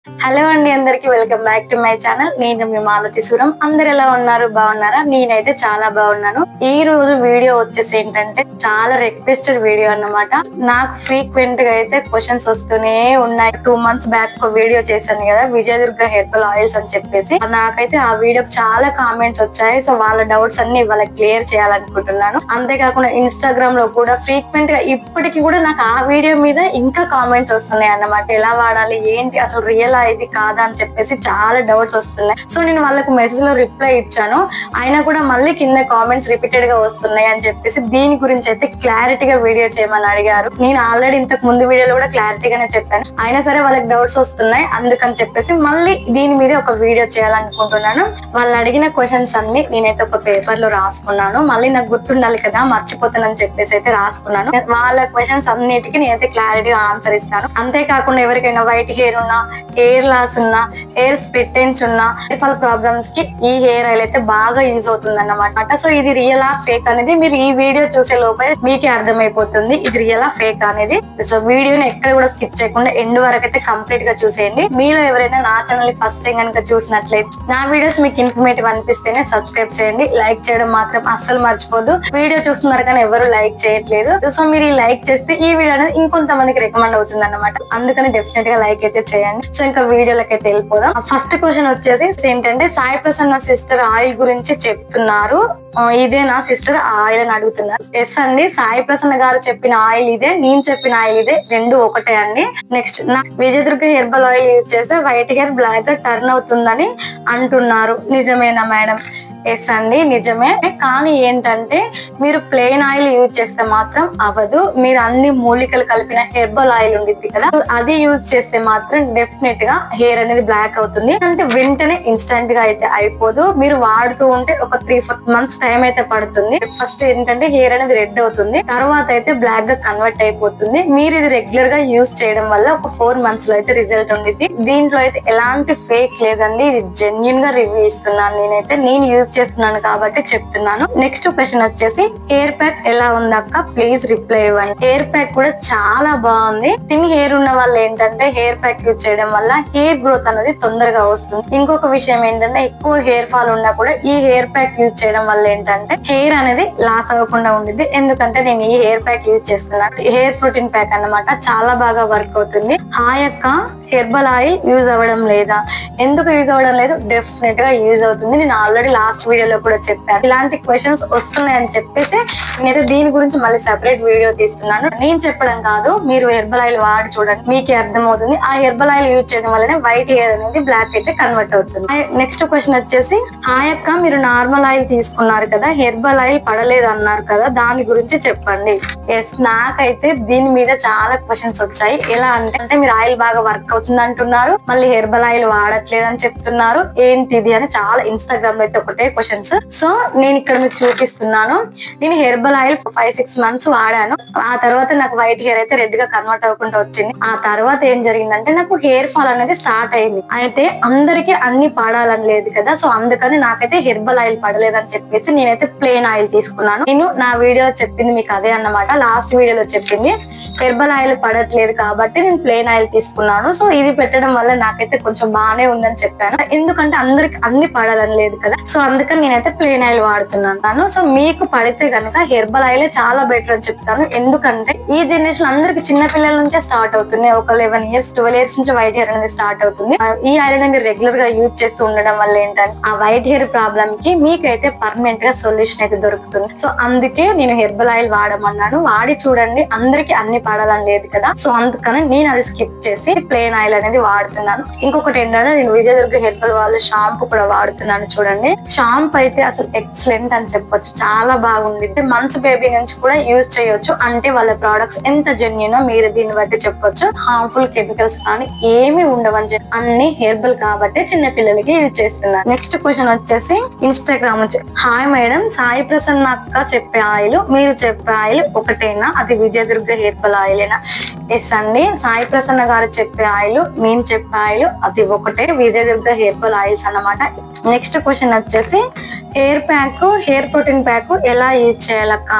Hello అండి, అందరికి welcome back to my channel. నేను మీ మాలతి సురం. అందరు ఎలా ఉన్నారు? బాగున్నారా? నేనైతే చాలా బాగున్నాను. ఈ రోజు వీడియో వచ్చేసి ఏంటంటే చాలా రిక్వెస్టెడ్ వీడియో అన్నమాట. నాకు ఫ్రీక్వెంట్ గా అయితే క్వశ్చన్స్ వస్తూనే ఉన్నాయి. 2 months బ్యాక్ ఒక వీడియో చేశాను కదా, విజయదుర్గ హెర్బల్ ఆయిల్స్ అని చెప్పేసి. నాకైతే ఆ వీడియోకి చాలా కామెంట్స్ వచ్చాయి. సో వాళ్ళ డౌట్స్ అన్ని వాళ్ళకి క్లియర్ చేయాలనుకుంటున్నాను. అంతేకాకుండా ఇన్స్టాగ్రామ్ లో కూడా ఫ్రీక్వెంట్ గా ఇప్పటికి కూడా నాకు ఆ వీడియో మీద ఇంకా కామెంట్స్ వస్తున్నాయి అన్నమాట. ఎలా వాడాలి, ఏంటి, అసలు రియల్ ఇది కాదా అని చెప్పేసి చాలా డౌట్స్ వస్తున్నాయి. సో నేను వాళ్ళకి మెసేజ్ లో రిప్లై ఇచ్చాను. అయినా కూడా మళ్ళీ కింద కామెంట్స్ రిపీటెడ్ గా వస్తున్నాయి అని చెప్పేసి దీని గురించి అయితే క్లారిటీగా వీడియో చేయమని అడిగారు. నేను ఆల్రెడీ ఇంతకు ముందు వీడియోలో కూడా క్లారిటీగానే చెప్పాను. అయినా సరే వాళ్ళకి డౌట్స్ వస్తున్నాయి, అందుకని చెప్పేసి మళ్ళీ దీని మీద ఒక వీడియో చేయాలనుకుంటున్నాను. వాళ్ళు అడిగిన క్వశ్చన్స్ అన్ని నేనైతే ఒక పేపర్ లో రాసుకున్నాను. మళ్ళీ నాకు గుర్తుండాలి కదా, మర్చిపోతానని చెప్పేసి అయితే రాసుకున్నాను. వాళ్ళ క్వశ్చన్స్ అన్నిటికీ నేనైతే క్లారిటీగా ఆన్సర్ ఇస్తాను. అంతేకాకుండా ఎవరికైనా వైట్ హెయిర్ ఉన్నా, హెయిర్ లాస్ ఉన్నా, హెయిర్ స్ప్లిట్ ఎండ్స్ ఉన్నా, హెయిర్ ప్రాబ్లమ్స్ కి ఈ హెయిర్ ఆయిల్ అయితే బాగా యూజ్ అవుతుంది అన్నమాట. సో ఇది రియలా ఫేక్ అనేది మీరు ఈ వీడియో చూసే లోపే మీకే అర్థమైపోతుంది ఇది రియలా ఫేక్ అనేది. సో వీడియోని ఎక్కడ కూడా స్కిప్ చేయకుండా ఎండ్ వరకు అయితే కంప్లీట్ గా చూసేయండి. మీలో ఎవరైనా నా ఛానల్ ని ఫస్ట్ టైం కనుక చూసినట్లయితే, నా వీడియోస్ మీకు ఇన్ఫర్మేటివ్ అనిపిస్తేనే సబ్స్క్రైబ్ చేయండి. లైక్ చేయడం మాత్రం అస్సలు మర్చిపోదు. వీడియో చూస్తున్నారు కానీ ఎవరు లైక్ చేయట్లేదు. సో మీరు ఈ లైక్ చేస్తే ఈ వీడియో అనేది ఇంకొంతమందికి రికమెండ్ అవుతుంది అన్నమాట. అందుకని డెఫినెట్ గా లైక్ అయితే చేయండి. సో ఇంకా వీడియోలకి అయితే వెళ్ళిపోదాం. ఫస్ట్ క్వశ్చన్ వచ్చేసి ఏంటంటే, సాయి ప్రసన్న సిస్టర్ ఆయిల్ గురించి చెప్తున్నారు, ఇదే నా సిస్టర్ ఆయిల్ అని అడుగుతున్నారు. ఎస్ అండి, సాయి ప్రసన్న గారు చెప్పిన ఆయిల్ ఇదే, నేను చెప్పిన ఆయిల్ ఇదే, రెండు ఒకటే అండి. నెక్స్ట్, నా విజయదుర్గ హెర్బల్ ఆయిల్ యూజ్ చేస్తే వైట్ హెయిర్ బ్లాక్ గా టర్న్ అవుతుందని అంటున్నారు, నిజమేనా మేడం? ఎస్ అండి, నిజమే. కానీ ఏంటంటే మీరు ప్లెయిన్ ఆయిల్ యూజ్ చేస్తే మాత్రం అవ్వదు. మీరు అన్ని మూలికలు కలిపిన హెర్బల్ ఆయిల్ ఉండిద్ది కదా, అది యూజ్ చేస్తే మాత్రం డెఫినెట్ గా హెయిర్ అనేది బ్లాక్ అవుతుంది. అంటే వెంటనే ఇన్స్టెంట్ గా అయితే అయిపోదు. మీరు వాడుతూ ఉంటే ఒక 3-4 months టైం అయితే పడుతుంది. ఫస్ట్ ఏంటంటే హెయిర్ అనేది రెడ్ అవుతుంది, తర్వాత అయితే బ్లాక్ గా కన్వర్ట్ అయిపోతుంది. మీరు ఇది రెగ్యులర్ గా యూజ్ చేయడం వల్ల ఒక 4 months లో అయితే రిజల్ట్ ఉండిద్ది. దీంట్లో అయితే ఎలాంటి ఫేక్ లేదండి, ఇది జెన్యున్ గా రివ్యూ ఇస్తున్నాను నేనైతే. నేను యూజ్ చేస్తున్నాను కాబట్టి చెప్తున్నాను. నెక్స్ట్ క్వశ్చన్ వచ్చేసి, హెయిర్ ప్యాక్ ఎలా ఉందక్క, ప్లీజ్ రిప్లై ఇవ్వండి. హెయిర్ ప్యాక్ కూడా చాలా బాగుంది. థిన్ హెయిర్ ఉన్న వాళ్ళు ఏంటంటే హెయిర్ ప్యాక్ యూజ్ చేయడం వల్ల హెయిర్ గ్రోత్ అనేది తొందరగా వస్తుంది. ఇంకొక విషయం ఏంటంటే, ఎక్కువ హెయిర్ ఫాల్ ఉన్నా కూడా ఈ హెయిర్ ప్యాక్ యూజ్ చేయడం వల్ల ఏంటంటే హెయిర్ అనేది లాస్ అవ్వకుండా ఉండిద్ది. ఎందుకంటే నేను ఈ హెయిర్ ప్యాక్ యూజ్ చేస్తున్నాను. హెయిర్ ప్రోటీన్ ప్యాక్ అన్నమాట, చాలా బాగా వర్క్ అవుతుంది. హాయ్ అక్క, హెర్బల్ ఆయిల్ యూజ్ అవ్వడం లేదా? ఎందుకు యూజ్ అవ్వడం లేదు? డెఫినెట్ గా యూజ్ అవుతుంది. నేను ఆల్రెడీ లాస్ట్ వీడియోలో కూడా చెప్పాను. ఇలాంటి క్వశ్చన్స్ వస్తున్నాయని చెప్పేసి నేనైతే దీని గురించి మళ్ళీ సెపరేట్ వీడియో తీస్తున్నాను. నేను చెప్పడం కాదు, మీరు హెర్బల్ ఆయిల్ వాడి చూడండి, మీకే అర్థమవుతుంది. ఆ హెర్బల్ ఆయిల్ యూజ్ చేయడం వల్లనే వైట్ హెయిర్ అనేది బ్లాక్ అయితే కన్వర్ట్ అవుతుంది. నెక్స్ట్ క్వశ్చన్ వచ్చేసి, హాయ్ అక్క, మీరు నార్మల్ ఆయిల్ తీసుకున్నారు కదా, హెర్బల్ ఆయిల్ పడలేదు అన్నారు కదా, దాని గురించి చెప్పండి. ఎస్, నాకైతే దీని మీద చాలా క్వశ్చన్స్ వచ్చాయి. ఎలా అంటే మీరు ఆయిల్ బాగా వర్క్ అవుతుంది అంటున్నారు, మళ్ళీ హెర్బల్ ఆయిల్ వాడట్లేదు అని చెప్తున్నారు, ఏంటిది అని చాలా ఇన్స్టాగ్రామ్ లో అయితే ఒకటే క్వశ్చన్స్. సో నేను ఇక్కడ మీకు చూపిస్తున్నాను. నేను హెర్బల్ ఆయిల్ 5-6 months వాడాను. ఆ తర్వాత నాకు వైట్ హెయిర్ అయితే రెడ్ గా కన్వర్ట్ అవ్వకుండా వచ్చింది. ఆ తర్వాత ఏం జరిగిందంటే నాకు హెయిర్ ఫాల్ అనేది స్టార్ట్ అయింది. అయితే అందరికి అన్ని పడాలని లేదు కదా, సో అందుకని నాకైతే హెర్బల్ ఆయిల్ పడలేదని చెప్పేసి నేనైతే ప్లెయిన్ ఆయిల్ తీసుకున్నాను. నేను నా వీడియో చెప్పింది మీకు అదే అన్నమాట. లాస్ట్ వీడియోలో చెప్పింది హెర్బల్ ఆయిల్ పడట్లేదు కాబట్టి నేను ప్లెయిన్ ఆయిల్ తీసుకున్నాను. సో ఇది పెట్టడం వల్ల నాకైతే కొంచెం బాగానే ఉందని చెప్పాను. ఎందుకంటే అందరికి అన్ని పడాలని లేదు కదా, సో అందుకని నేనైతే ప్లెయిన్ ఆయిల్ వాడుతున్నాను. సో మీకు పడితే కనుక హెర్బల్ ఆయిల్ చాలా బెటర్ అని చెప్తాను. ఎందుకంటే ఈ జనరేషన్ అందరికి చిన్న పిల్లల నుంచే స్టార్ట్ అవుతుంది. ఒక 11 years 12 years నుంచి వైట్ హెయిర్ అనేది స్టార్ట్ అవుతుంది. ఈ ఆయిల్ అనేది మీరు రెగ్యులర్ గా యూజ్ చేస్తూ ఉండడం వల్ల ఏంటంటే ఆ వైట్ హెయిర్ ప్రాబ్లమ్ కి మీకైతే పర్మనెంట్ గా సొల్యూషన్ అయితే దొరుకుతుంది. సో అందుకే నేను హెర్బల్ ఆయిల్ వాడమన్నాను. వాడి చూడండి, అందరికి అన్ని పడాలని లేదు కదా, సో అందుకని నేను అది స్కిప్ చేసి ప్లెయిన్ ఆయిల్ అనేది వాడుతున్నాను. ఇంకొకటి ఏంటంటే, నేను విజయదుర్గ హెర్బల్ వాళ్ళ షాంపూ కూడా వాడుతున్నాను. చూడండి, షాంపూ అయితే అసలు ఎక్సలెంట్ అని చెప్పొచ్చు, చాలా బాగుంది. మంత్స్ బేబీ నుంచి కూడా యూజ్ చేయొచ్చు. అంటే వాళ్ళ ప్రోడక్ట్స్ ఎంత జెన్యూనో మీరు దీన్ని బట్టి చెప్పొచ్చు. హార్మ్ఫుల్ కెమికల్స్ కానీ ఏమి ఉండవని చెప్పి, అన్ని హెర్బల్ కాబట్టి చిన్న పిల్లలకి యూజ్ చేస్తున్నారు. నెక్స్ట్ క్వశ్చన్ వచ్చేసి ఇన్స్టాగ్రామ్ నుంచి, హాయ్ మేడం, సాయి ప్రసన్న అక్క చెప్పే ఆయిల్ మీరు చెప్పే ఆయిల్ ఒకటేనా? అది విజయదుర్గ హెర్బల్ ఆయిలేనా? ఎస్ అండి, సాయి ప్రసన్న గారు చెప్పే ఆయిల్ ఆయిల్, నేను చెప్పే ఆయిల్ అది ఒకటే, విజయ్ దుర్గ హెర్బల్ ఆయిల్స్ అన్నమాట. నెక్స్ట్ క్వశ్చన్ వచ్చేసి hair pack, hair protein pack ఎలా యూజ్ చేయాలక్క?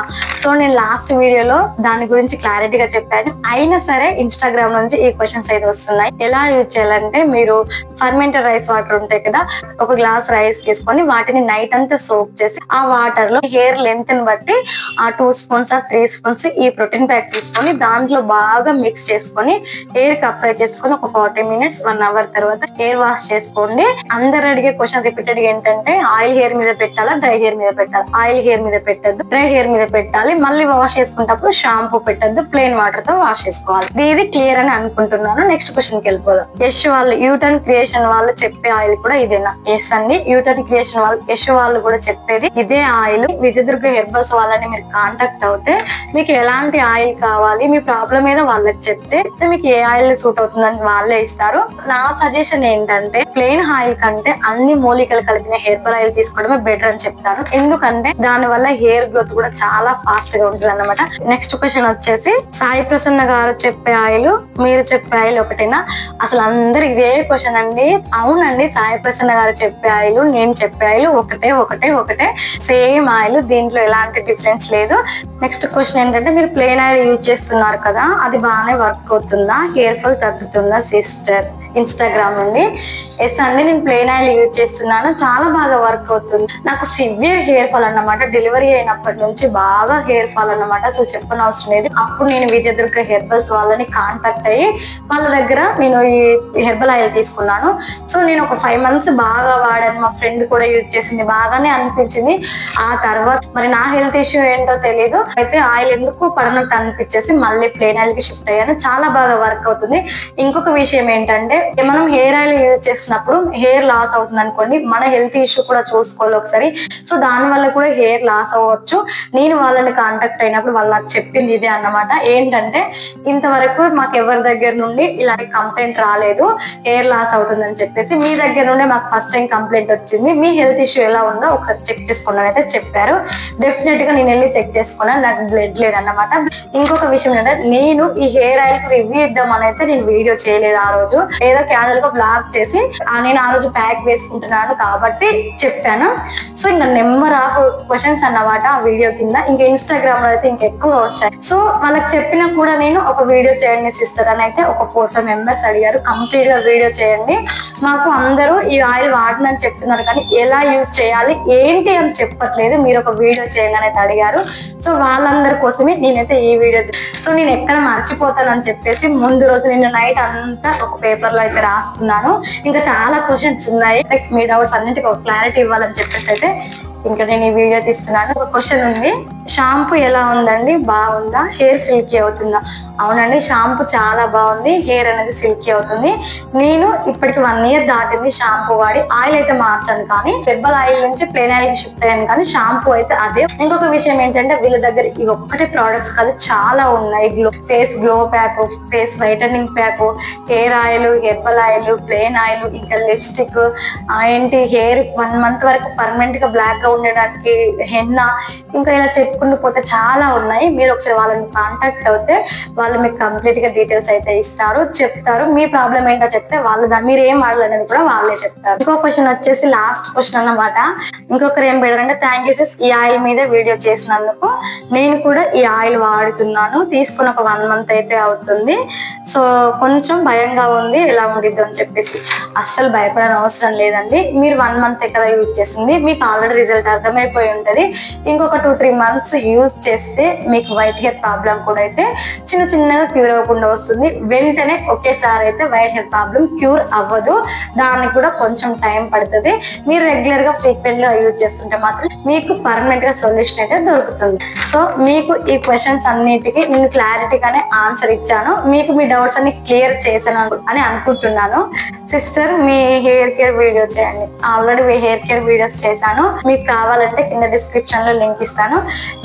సో నేను లాస్ట్ వీడియోలో దాని గురించి క్లారిటీగా చెప్పాను. అయినా సరే ఇన్స్టాగ్రామ్ నుంచి ఈ క్వశ్చన్స్ అయితే వస్తున్నాయి. ఎలా యూజ్ చేయాలంటే, మీరు ఫర్మెంటెడ్ రైస్ వాటర్ ఉంటాయి కదా, ఒక గ్లాస్ రైస్ తీసుకొని వాటిని నైట్ అంతా సోక్ చేసి ఆ వాటర్ లో హెయిర్ లెంత్ ని బట్టి ఆ 2 స్పూన్స్ ఆ 3 స్పూన్స్ ఈ ప్రోటీన్ ప్యాక్ తీసుకొని దాంట్లో బాగా మిక్స్ చేసుకొని హెయిర్ కి అప్లై చేసుకొని ఒక 40 మినిట్స్ 1 అవర్ తర్వాత హెయిర్ వాష్ చేసుకోండి. అందరు అడిగే క్వశ్చన్ రిపీటెడ్ ఏంటంటే ఆయిల్ హెయిర్ మీద పెట్టాలా, డ్రై హెయిర్ మీద పెట్టాలా? ఆయిల్ హెయిర్ మీద పెట్టద్దు, డ్రై హెయిర్ మీద పెట్టాలి. మళ్ళీ వాష్ చేసుకున్నప్పుడు షాంపూ పెట్టద్దు, ప్లెయిన్ వాటర్ తో వాష్ చేసుకోవాలి. ఇది క్లియర్ అని అనుకుంటున్నాను. నెక్స్ట్ క్వశ్చన్ కి వెళ్ళిపోదాం. యశ్ వాళ్ళు, యూటర్న్ క్రియేషన్ వాళ్ళు చెప్పే ఆయిల్ కూడా ఇదేనా? ఎస్ అండి, యూటర్న్ క్రియేషన్ వాళ్ళు, యశ్ వాళ్ళు కూడా చెప్పేది ఇదే ఆయిల్. విజయదుర్గ హెర్బల్స్ వాళ్ళని మీరు కాంటాక్ట్ అవుతే మీకు ఎలాంటి ఆయిల్ కావాలి, మీ ప్రాబ్లం ఏదో వాళ్ళకి చెప్తే మీకు ఏ ఆయిల్ సూట్ అవుతుందని వాళ్ళే ఇస్తారు. నా సజెషన్ ఏంటంటే ప్లెయిన్ ఆయిల్ కంటే అన్ని మూలికలు కలిపిన హెర్బల్ ఆయిల్ తీసుకోవడమే బెటర్ అని చెప్తాను. ఎందుకంటే దాని వల్ల హెయిర్ గ్రోత్ కూడా చాలా ఫాస్ట్ గా ఉంటుంది అన్నమాట. నెక్స్ట్ క్వశ్చన్ వచ్చేసి సాయి ప్రసన్న గారు చెప్పే ఆయిల్, మీరు చెప్పే ఆయిల్ ఒకటేనా? అసలు అందరు ఇదే క్వశ్చన్ అండి. అవునండి, సాయి ప్రసన్న గారు చెప్పే ఆయిల్, నేను చెప్పే ఆయిల్ ఒకటే ఒకటే ఒకటే, సేమ్ ఆయిల్, దీంట్లో ఎలాంటి డిఫరెన్స్ లేదు. నెక్స్ట్ క్వశ్చన్ ఏంటంటే, మీరు ప్లెయిన్ ఆయిల్ యూజ్ చేస్తున్నారు కదా, అది బాగానే వర్క్ అవుతుందా, హెయిర్ ఫాల్ తగ్గుతుందా సిస్టర్? ఇన్స్టాగ్రామ్ నుండి. ఎస్ అండి, నేను ప్లెయిన్ ఆయిల్ యూజ్ చేస్తున్నాను, చాలా బాగా వర్క్ అవుతుంది. నాకు సివియర్ హెయిర్ ఫాల్ అన్నమాట. డెలివరీ అయినప్పటి నుంచి బాగా హెయిర్ ఫాల్ అన్నమాట, అసలు చెప్పనవసరం లేదు. అప్పుడు నేను విజయదుర్గ హెర్బల్స్ వాళ్ళని కాంటాక్ట్ అయ్యి వాళ్ళ దగ్గర నేను ఈ హెర్బల్ ఆయిల్ తీసుకున్నాను. సో నేను ఒక 5 months బాగా వాడాను. మా ఫ్రెండ్ కూడా యూజ్ చేసింది, బాగానే అనిపించింది. ఆ తర్వాత మరి నా హెల్త్ ఇష్యూ ఏంటో తెలీదు, అయితే ఆయిల్ ఎందుకు పడనట్టు అనిపించేసి మళ్ళీ ప్లెయిన్ ఆయిల్ కి షిఫ్ట్ అయ్యాను. చాలా బాగా వర్క్ అవుతుంది. ఇంకొక విషయం ఏంటంటే, మనం హెయిర్ ఆయిల్ యూజ్ చేసినప్పుడు హెయిర్ లాస్ అవుతుంది అనుకోండి, మన హెల్త్ ఇష్యూ కూడా చూసుకోవాలి ఒకసారి. సో దాని వల్ల కూడా హెయిర్ లాస్ అవ్వచ్చు. నేను వాళ్ళని కాంటాక్ట్ అయినప్పుడు వాళ్ళు నాకు చెప్పింది ఇదే అన్నమాట. ఏంటంటే, ఇంతవరకు మాకు ఎవరి దగ్గర నుండి ఇలాంటి కంప్లైంట్ రాలేదు హెయిర్ లాస్ అవుతుందని చెప్పేసి, మీ దగ్గర నుండి మాకు ఫస్ట్ టైం కంప్లైంట్ వచ్చింది, మీ హెల్త్ ఇష్యూ ఎలా ఉందో ఒకసారి చెక్ చేసుకోండి అయితే చెప్పారు. డెఫినెట్ గా నేను వెళ్ళి చెక్ చేసుకున్నాను, నాకు బ్లడ్ లేదన్నమాట. ఇంకొక విషయం ఏంటంటే, నేను ఈ హెయిర్ ఆయిల్ కి రివ్యూ ఇద్దామని అయితే నేను వీడియో చేయలేదు ఆ రోజు. ఏదో క్యాజువల్ గా బ్లాగ్ చేసి నేను ఆ రోజు ప్యాక్ వేసుకుంటున్నాను కాబట్టి చెప్పాను. సో ఇంకా నెంబర్ ఆఫ్ క్వశ్చన్స్ అన్నమాట ఆ వీడియో కింద. ఇంకా ఇన్స్టాగ్రామ్ లో అయితే ఇంకెక్కువ వచ్చాయి. సో వాళ్ళకి చెప్పినా కూడా నేను ఒక వీడియో చేయండి సిస్టర్ అని అయితే ఒక 4-5 members అడిగారు. కంప్లీట్ గా వీడియో చేయండి, మాకు అందరూ ఈ ఆయిల్ వాడనని చెప్తున్నారు కానీ ఎలా యూజ్ చేయాలి ఏంటి అని చెప్పట్లేదు, మీరు ఒక వీడియో చేయండి అని అయితే అడిగారు. సో వాళ్ళందరి కోసమే నేనైతే ఈ వీడియో. సో నేను ఎక్కడ మర్చిపోతానని చెప్పేసి ముందు రోజు నేను నైట్ అంతా ఒక పేపర్ లో అయితే రాస్తున్నాను. ఇంకా చాలా క్వశ్చన్స్ ఉన్నాయి, మీ డౌట్స్ అన్నింటికి ఒక క్లారిటీ ఇవ్వాలని చెప్పేసి అయితే ఇంకా నేను ఈ వీడియో తీస్తున్నాను. ఒక క్వశ్చన్ ఉంది, షాంపూ ఎలా ఉందండి, బాగుందా, హెయిర్ సిల్కీ అవుతుందా? అవునండి, షాంపూ చాలా బాగుంది, హెయిర్ అనేది సిల్కీ అవుతుంది. నేను ఇప్పటికి 1 year దాటింది షాంపూ వాడి. ఆయిల్ అయితే మార్చాను కానీ, హెర్బల్ ఆయిల్ నుంచి ప్లెయిన్ ఆయిల్ కి షిఫ్ట్ అయ్యాను కానీ షాంపూ అయితే అదే. ఇంకొక విషయం ఏంటంటే, వీళ్ళ దగ్గర ఈ ఒక్కటే ప్రోడక్ట్స్ కాదు, చాలా ఉన్నాయి. Face glow pack, face whitening pack, hair oil, herbal oil, plain oil, ఇంకా లిప్స్టిక్, ఏంటి హెయిర్ 1 month వరకు పర్మనెంట్ గా బ్లాక్ గా ఉండడానికి హెన్నా, ఇంకా ఇలా చెప్పుకుంటూ పోతే చాలా ఉన్నాయి. మీరు ఒకసారి వాళ్ళని కాంటాక్ట్ అవుతే వాళ్ళు మీకు కంప్లీట్ గా డీటెయిల్స్ అయితే ఇస్తారు, చెప్తారు. మీ ప్రాబ్లం ఏంటో చెప్తే వాళ్ళు దాన్ని మీరు ఏం వాడాలనేది కూడా వాళ్ళే చెప్తారు. ఇంకో క్వశ్చన్ వచ్చేసి లాస్ట్ క్వశ్చన్ అన్నమాట. ఇంకొకరు ఏం పెడతారంటే, థ్యాంక్ యూ సిస్, ఈ ఆయిల్ మీద వీడియో చేసినందుకు. నేను కూడా ఈ ఆయిల్ వాడుతున్నాను, తీసుకున్న ఒక 1 month అయితే అవుతుంది. సో కొంచెం భయంగా ఉంది, ఎలా ఉండిద్దు అని చెప్పేసి. అస్సలు భయపడని అవసరం లేదండి, మీరు 1 month కదా యూజ్ చేసింది, మీకు ఆల్రెడీ రిజల్ట్ అర్థమైపోయి ఉంటది. ఇంకొక 2-3 months యూజ్ చేస్తే మీకు వైట్ హెయిర్ ప్రాబ్లం కూడా అయితే చిన్నగా క్యూర్ అవ్వకుండా వస్తుంది. వెంటనే ఒకేసారి అయితే వైట్ హెయిర్ ప్రాబ్లం క్యూర్ అవ్వదు, దానికి కూడా కొంచెం టైం పడుతుంది. మీరు రెగ్యులర్ గా ఫ్రీక్వెంట్ గా యూజ్ చేస్తుంటే మాత్రం మీకు పర్మనెంట్ గా సొల్యూషన్ అయితే దొరుకుతుంది. సో మీకు ఈ క్వశ్చన్స్ అన్నిటికీ నేను క్లారిటీగానే ఆన్సర్ ఇచ్చాను, మీకు మీ డౌట్స్ అన్ని క్లియర్ చేశాను అని అనుకుంటున్నాను. సిస్టర్, మీ హెయిర్ కేర్ వీడియో చేయండి. ఆల్రెడీ హెయిర్ కేర్ వీడియోస్ చేశాను, మీకు కావాలంటే కింద డిస్క్రిప్షన్ లో లింక్ ఇస్తాను,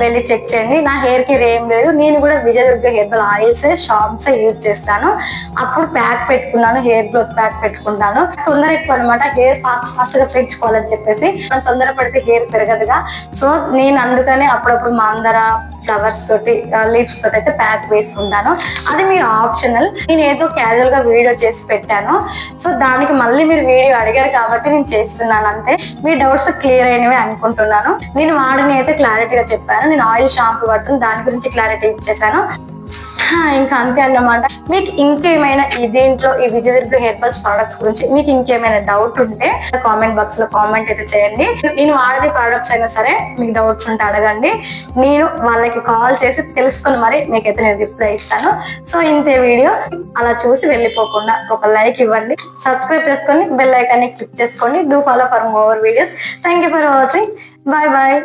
వెళ్ళి చెక్ చేయండి. నా హెయిర్ కేర్ ఏం లేదు, నేను కూడా విజయదుర్గ హెర్బల్ ఆయిల్స్ షాంప్స్ యూజ్ చేస్తాను. అప్పుడు ప్యాక్ పెట్టుకున్నాను, హెయిర్ గ్రోత్ ప్యాక్ పెట్టుకుంటాను. తొందర ఎక్కువ అనమాట, హెయిర్ ఫాస్ట్ గా పెంచుకోవాలని చెప్పేసి. తొందర పడితే హెయిర్ పెరగదుగా, సో నేను అందుకనే అప్పుడప్పుడు మందార ఫ్లవర్స్ తోటి లీవ్స్ తోటి అయితే ప్యాక్ వేసుకుంటాను. అది మీ ఆప్షనల్. నేను ఏదో క్యాజువల్ గా వీడియో చేసి పెట్టాను, సో దానికి మళ్ళీ మీరు వీడియో అడిగారు కాబట్టి నేను చేస్తున్నాను అంతే. మీ డౌట్స్ క్లియర్ అయినవి అనుకుంటున్నాను. నేను వాడిని అయితే క్లారిటీగా చెప్పాను. నేను ఆయిల్ షాంపూ వాడుతుంది, దాని గురించి క్లారిటీ ఇచ్చేసాను. ఇంకా అంతే అన్నమాట. మీకు ఇంకేమైనా దీంట్లో ఈ విజయదుర్గ హెర్బల్స్ ప్రొడక్ట్స్ గురించి మీకు ఇంకేమైనా డౌట్ ఉంటే కామెంట్ బాక్స్ లో కామెంట్ అయితే చేయండి. నేను వాడే ప్రొడక్ట్స్ అయినా సరే మీకు డౌట్స్ ఉంటే అడగండి, నేను వాళ్ళకి కాల్ చేసి తెలుసుకొని మరి మీకైతే నేను రిప్లై ఇస్తాను. సో ఇంతే వీడియో, అలా చూసి వెళ్ళిపోకుండా ఒక లైక్ ఇవ్వండి, సబ్స్క్రైబ్ చేసుకొని బెల్ ఐకాన్ని క్లిక్ చేసుకోండి. Do follow for more videos. Thank you for watching. Bye bye.